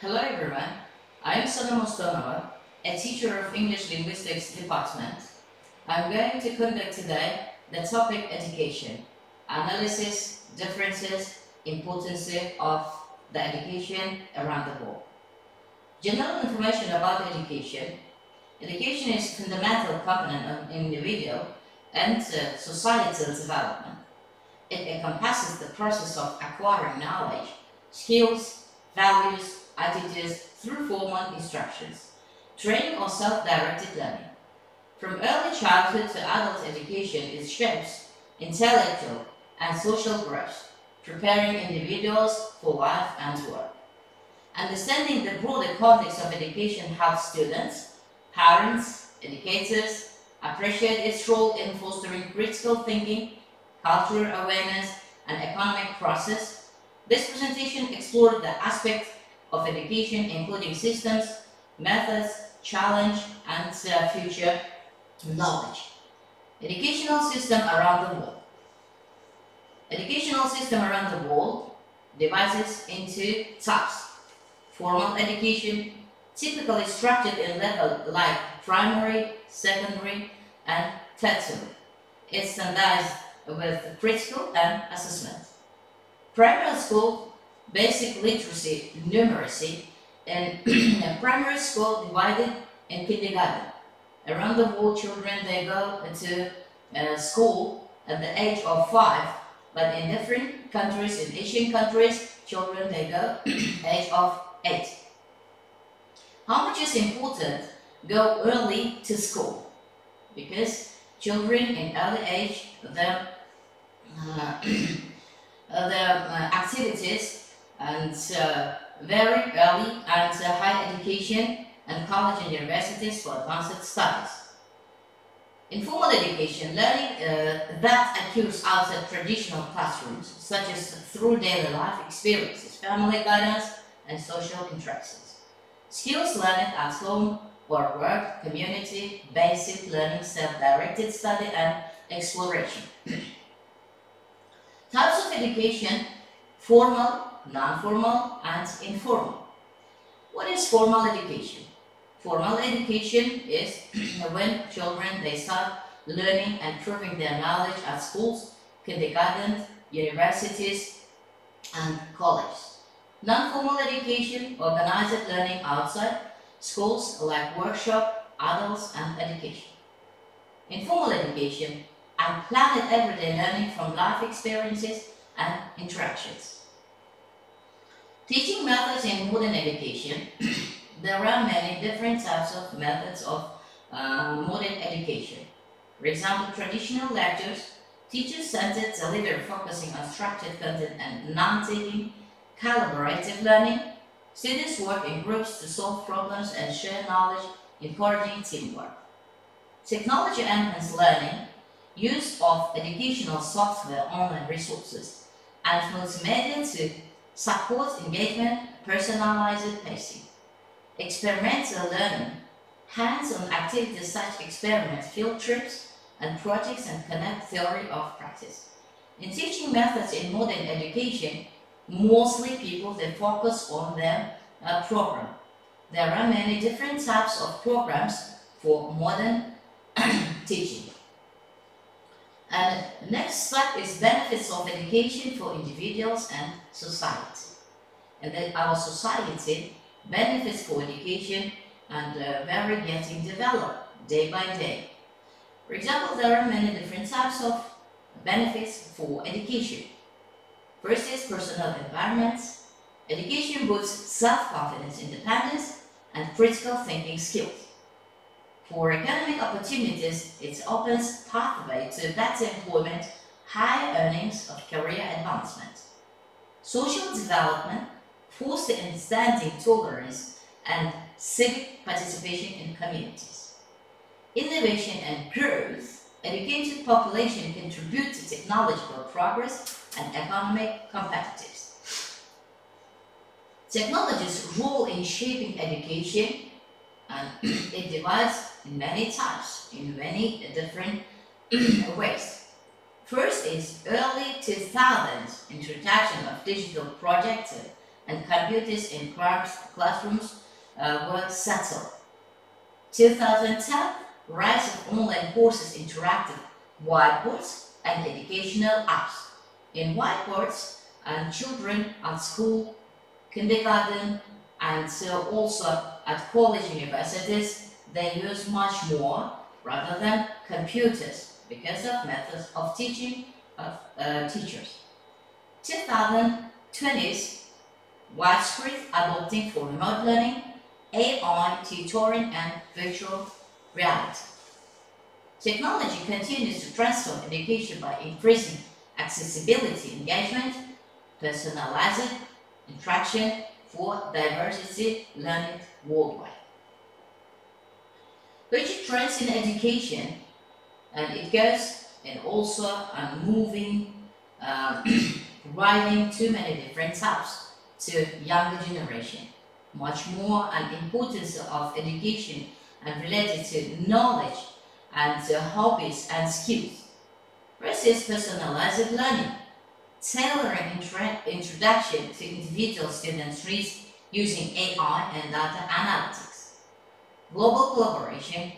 Hello everyone, I am Sanam Ostonova, a teacher of English Linguistics Department. I am going to conduct today the topic education, analysis, differences, importance of the education around the world. General information about education. Education is a fundamental component of individual and societal development. It encompasses the process of acquiring knowledge, skills, values, attitudes through formal instructions, training or self-directed learning. From early childhood to adult education, it shapes intellectual and social growth, preparing individuals for life and work. Understanding the broader context of education helps students, parents, educators appreciate its role in fostering critical thinking, cultural awareness, and economic process. This presentation explored the aspects of education including systems, methods, challenge, and future knowledge. Educational system around the world. Educational system around the world divides into types. Formal education, typically structured in levels like primary, secondary, and tertiary. It's standardized with critical and assessment. Primary school, basic literacy, numeracy, and primary school divided in kindergarten. Around the world, children they go to school at the age of 5, but in different countries, in Asian countries, children they go age of 8. How much is important go early to school? Because children in early age, their activities and very early and higher education and college and universities for advanced studies. Informal education, learning that occurs outside traditional classrooms, such as through daily life experiences, family guidance, and social interactions. Skills learned at home or work, community, basic learning, self-directed study, and exploration. Types of education: formal, non-formal, and informal. What is formal education? Formal education is when children they start learning and proving their knowledge at schools, kindergarten, universities, and colleges. Non-formal education, organized learning outside schools like workshop, adults, and education. Informal education, unplanned everyday learning from life experiences and interactions. Teaching methods in modern education. There are many different types of methods of modern education. For example, traditional lectures, teacher-centered delivery focusing on structured content and non-taking, collaborative learning. Students work in groups to solve problems and share knowledge, encouraging teamwork. Technology-enhanced learning, use of educational software, online resources, and multimedia to support engagement, personalized pacing. Experimental learning, hands-on activities such as experiment, field trips, and projects and connect theory of practice. In teaching methods in modern education, mostly people they focus on their program. There are many different types of programs for modern teaching. And next slide is benefits of education for individuals and society. And then our society benefits for education and very getting developed day by day. For example, there are many different types of benefits for education. First is personal environments. Education boosts self-confidence, independence, and critical thinking skills. For economic opportunities, it opens pathway to better employment, higher earnings of career advancement. Social development, foster understanding, tolerance, and civic participation in communities. Innovation and growth, educated population contribute to technological progress and economic competitiveness. Technology's role in shaping education, and it divides in many types, in many different ways. First is early 2000s introduction of digital projector and computers in classrooms were settled. 2010, rise of online courses, interactive whiteboards, and educational apps. In whiteboards, and children at school, kindergarten, and also at college universities, they use much more rather than computers because of methods of teaching of teachers. 2020s, widespread adopting for remote learning, AI, tutoring, and virtual reality. Technology continues to transform education by increasing accessibility, engagement, personalized interaction for diversity learning worldwide. Which trends in education, and it goes and also moving, providing too many different types to younger generation. Much more and importance of education and related to knowledge and hobbies and skills. First is personalized learning, tailoring introduction to individual students' needs using AI and data analytics. Global collaboration,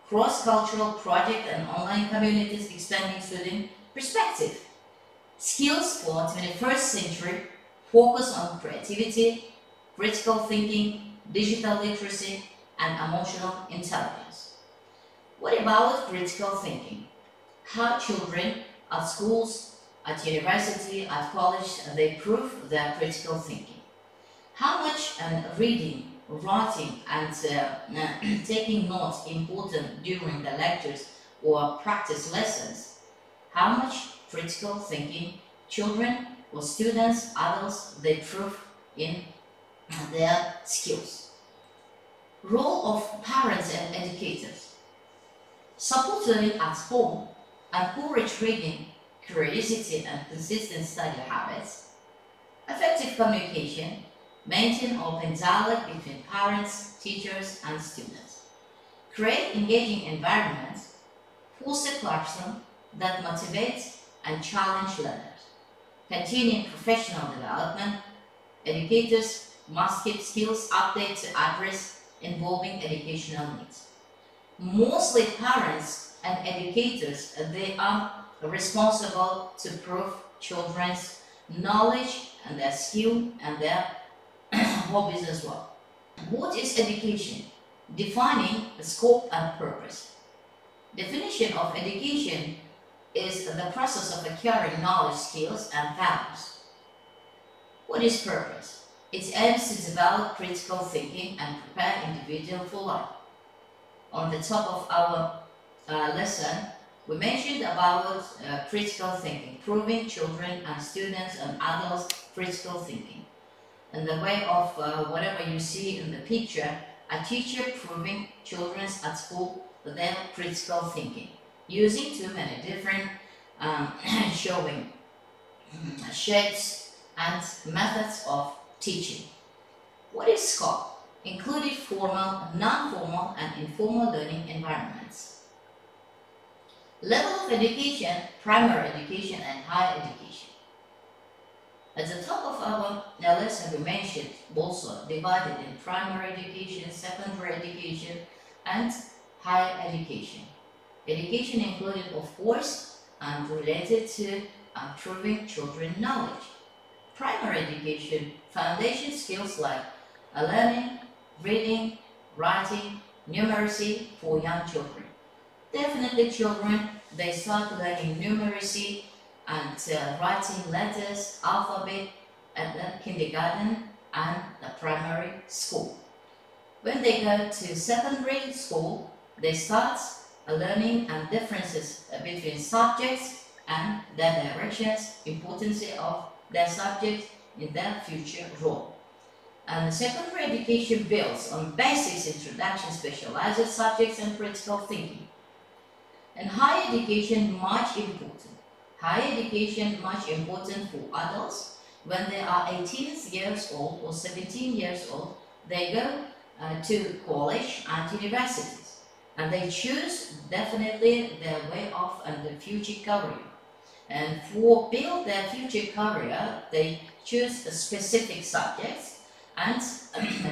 cross-cultural project and online communities expanding student perspective. Skills for 21st century focus on creativity, critical thinking, digital literacy, and emotional intelligence. What about critical thinking? How children at schools, at university, at college, they prove their critical thinking. How much reading, writing, and taking notes important during the lectures or practice lessons? How much critical thinking children or students, adults, they prove in their skills. Role of parents and educators. Support learning at home, encourage reading, curiosity, and consistent study habits. Effective communication, maintain open dialogue between parents, teachers, and students. Create engaging environments, foster classroom that motivates and challenge learners. Continuing professional development, educators must keep skills updated to address evolving educational needs. Mostly parents and educators, they are responsible to prove children's knowledge and their skill and their hobbies as well. What is education? Defining the scope and purpose. Definition of education is the process of acquiring knowledge, skills, and values. What is purpose? It aims to develop critical thinking and prepare individuals for life. On the top of our lesson, we mentioned about critical thinking, proving children and students and adults critical thinking. In the way of whatever you see in the picture, a teacher proving children at school their critical thinking, using too many different showing shapes and methods of teaching. What is scope? Included formal, non-formal, and informal learning environments. Level of education, primary education, and higher education. At the top of our lesson, we mentioned also divided in primary education, secondary education, and higher education. Education included, of course, and related to improving children's knowledge. Primary education, foundation skills like learning, reading, writing, numeracy for young children. Definitely children, they start learning numeracy and writing letters, alphabet at the kindergarten and the primary school. When they go to secondary school, they start learning and differences between subjects and their directions, importance of their subject in their future role. And secondary education builds on basics, introduction, specialized subjects, and critical thinking. And higher education, much important. Higher education, much important for adults. When they are 18 years old or 17 years old, they go to college and universities. And they choose definitely their way of and the future career. And for build their future career, they choose specific subjects and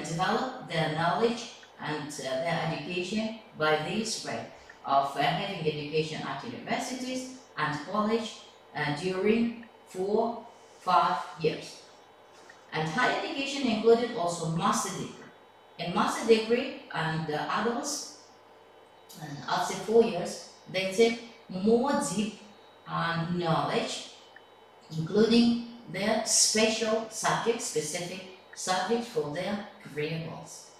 develop their knowledge and their education by this way of having education at universities and college during 4-5 years. And higher education included also master degree. In master degree, and adults after 4 years, they take more deep knowledge, including their special subject, specific subject for their career goals.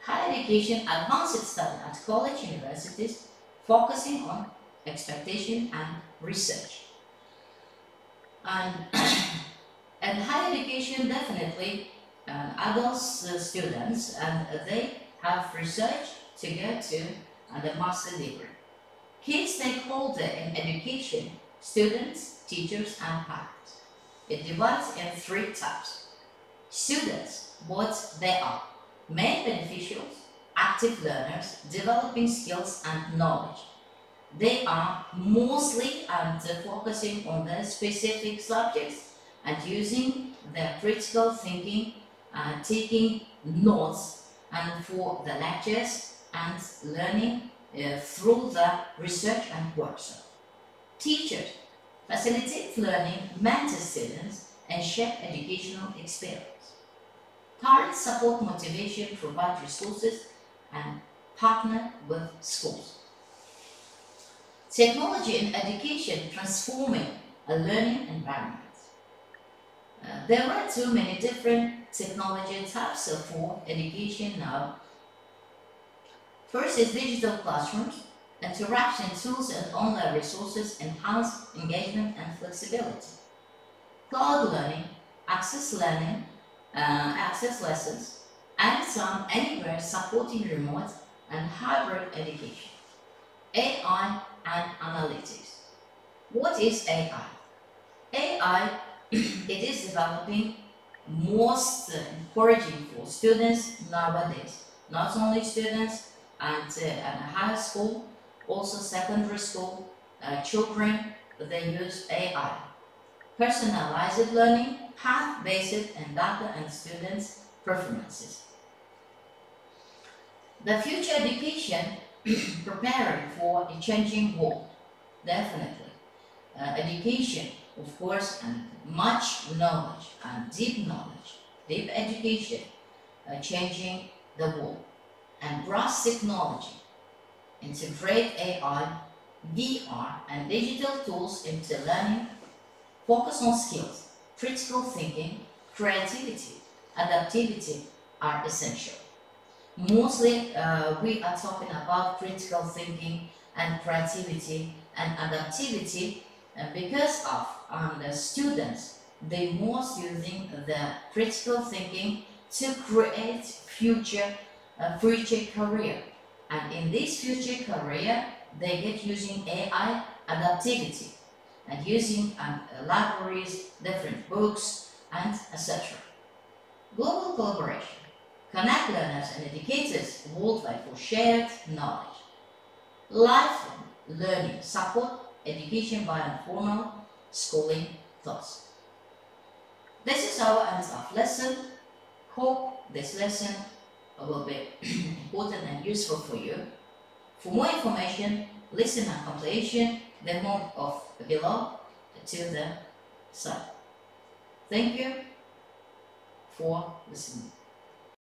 Higher education, advanced study at college, universities, focusing on expectation and research. And, and higher education definitely adults students, and they have research to get to the master degree. Key stakeholder in education: students, teachers, and parents. It divides in 3 types. Students, what they are: main beneficiaries, active learners, developing skills and knowledge. They are mostly focusing on their specific subjects and using their critical thinking, taking notes and for the lectures and learning through the research and workshop. Teachers facilitate learning, mentor students, and shape educational experience. Parents support motivation, provide resources, and partner with schools. Technology in education transforming a learning environment. There are too many different technology types for education now. First is digital classrooms. Interaction tools and online resources enhance engagement and flexibility. Cloud learning, access lessons, anytime, anywhere, supporting remote and hybrid education. AI and analytics. What is AI? AI, it is developing most encouraging for students nowadays. Not only students and high school, also secondary school children, they use AI. Personalized learning, path-based and data and students' preferences. The future education preparing for a changing world, definitely. Education, of course, and much knowledge and deep education, changing the world. And brass technology, integrate AI, VR, and digital tools into learning, focus on skills, critical thinking, creativity, adaptivity are essential. Mostly we are talking about critical thinking and creativity and adaptivity because of the students, they most using the critical thinking to create future career. And in this future career, they get using AI adaptivity and using libraries, different books, and etc. Global collaboration. Connect learners and educators worldwide for shared knowledge. Lifelong learning. Support education by informal schooling thoughts. This is our end of lesson. Hope this lesson will be important and useful for you. For more information, listen and completion, the move of below to the side. Thank you for listening.